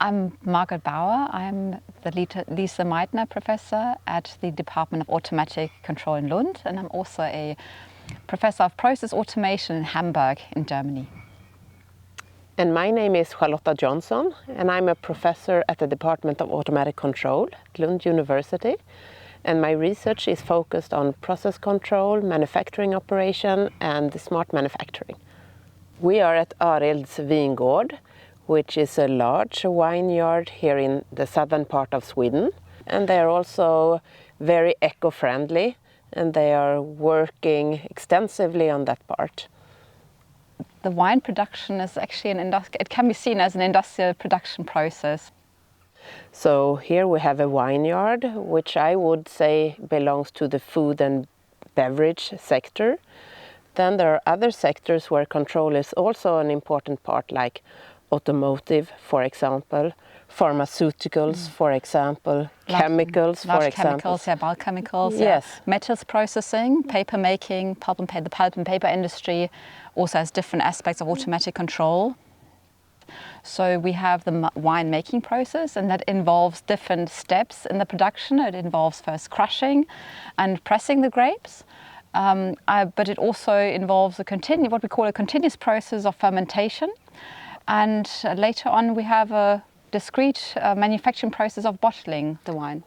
I'm Margaret Bauer. I'm the Lisa Meitner professor at the Department of Automatic Control in Lund, and I'm also a professor of process automation in Hamburg in Germany. And my name is Ulrika Jönsson, and I'm a professor at the Department of Automatic Control at Lund University. And my research is focused on process control, manufacturing operation, and smart manufacturing. We are at Överallt Vingård, which is a large vineyard here in the southern part of Sweden. And they are also very eco-friendly, and they are working extensively on that part. The wine production is actually it can be seen as an industrial production process. So here we have a vineyard, which I would say belongs to the food and beverage sector. Then there are other sectors where control is also an important part, like automotive, for example, pharmaceuticals, for example, chemicals, for example. Chemicals, yeah, bulk chemicals. Yes. Yeah. Metals processing, paper making, the pulp and paper industry also has different aspects of automatic control. So we have the wine making process, and that involves different steps in the production. It involves first crushing and pressing the grapes. But it also involves what we call a continuous process of fermentation. And later on we have a discrete manufacturing process of bottling the wine.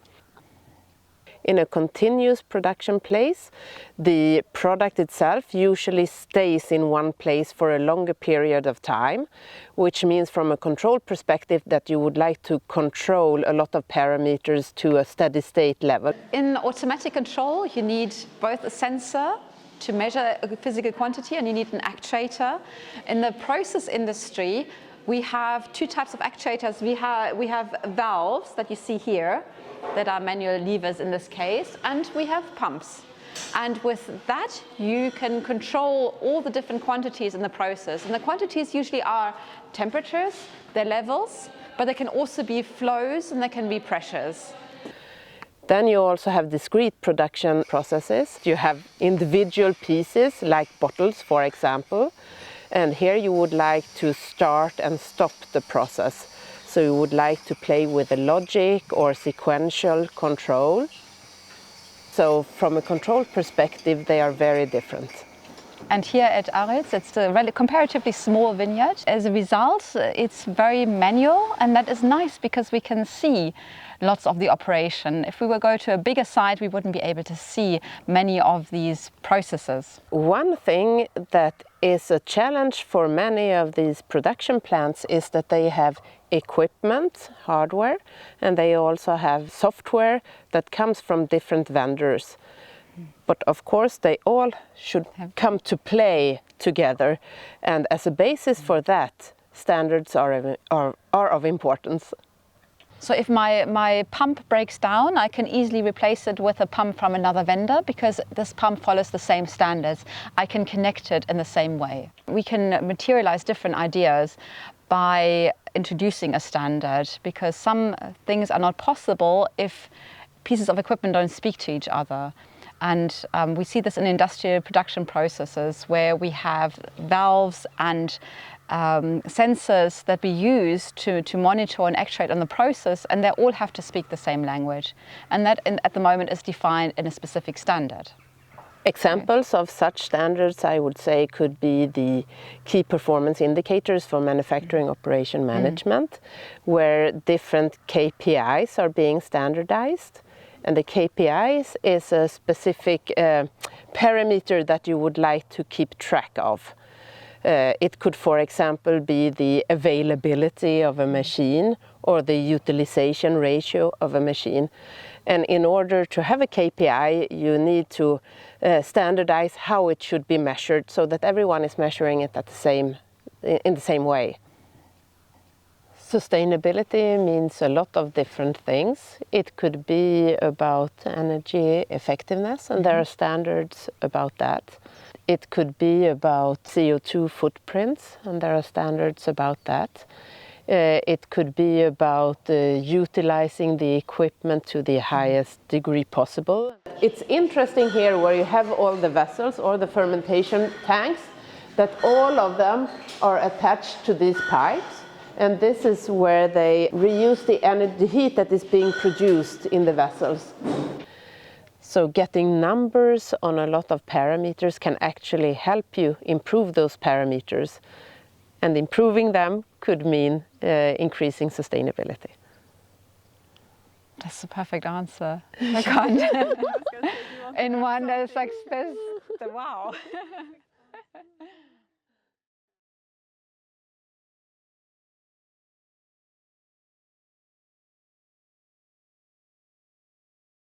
In a continuous production place, the product itself usually stays in one place for a longer period of time, which means from a control perspective that you would like to control a lot of parameters to a steady state level. In automatic control, you need both a sensor to measure a physical quantity and you need an actuator. In the process industry, we have two types of actuators. We have valves that you see here, that are manual levers in this case, and we have pumps. And with that, you can control all the different quantities in the process. And the quantities usually are temperatures, their levels, but they can also be flows and they can be pressures. Then you also have discrete production processes. You have individual pieces, like bottles, for example. And here you would like to start and stop the process. So you would like to play with the logic or sequential control. So from a control perspective, they are very different. And here at Överallt, it's a comparatively small vineyard. As a result, it's very manual, and that is nice because we can see lots of the operation. If we were going to a bigger site, we wouldn't be able to see many of these processes. One thing that is a challenge for many of these production plants is that they have equipment, hardware, and they also have software that comes from different vendors. But of course they all should come to play together, and as a basis for that, standards are of importance. So if my pump breaks down, I can easily replace it with a pump from another vendor because this pump follows the same standards. I can connect it in the same way. We can materialize different ideas by introducing a standard, because some things are not possible if pieces of equipment don't speak to each other. And we see this in industrial production processes where we have valves and sensors that we use to monitor and actuate on the process, and they all have to speak the same language. And that at the moment is defined in a specific standard. Examples of such standards, I would say, could be the key performance indicators for manufacturing operation management, where different KPIs are being standardized. And the KPIs is a specific parameter that you would like to keep track of. It could, for example, be the availability of a machine or the utilization ratio of a machine. And in order to have a KPI, you need to standardize how it should be measured so that everyone is measuring it in the same way. Sustainability means a lot of different things. It could be about energy effectiveness, and there are standards about that. It could be about CO2 footprints, and there are standards about that. It could be about utilizing the equipment to the highest degree possible. It's interesting here where you have all the vessels or the fermentation tanks, that all of them are attached to these pipes. And this is where they reuse the energy, the heat that is being produced in the vessels. So getting numbers on a lot of parameters can actually help you improve those parameters. And improving them could mean increasing sustainability. That's the perfect answer. I can't. In one, there's like this. Wow.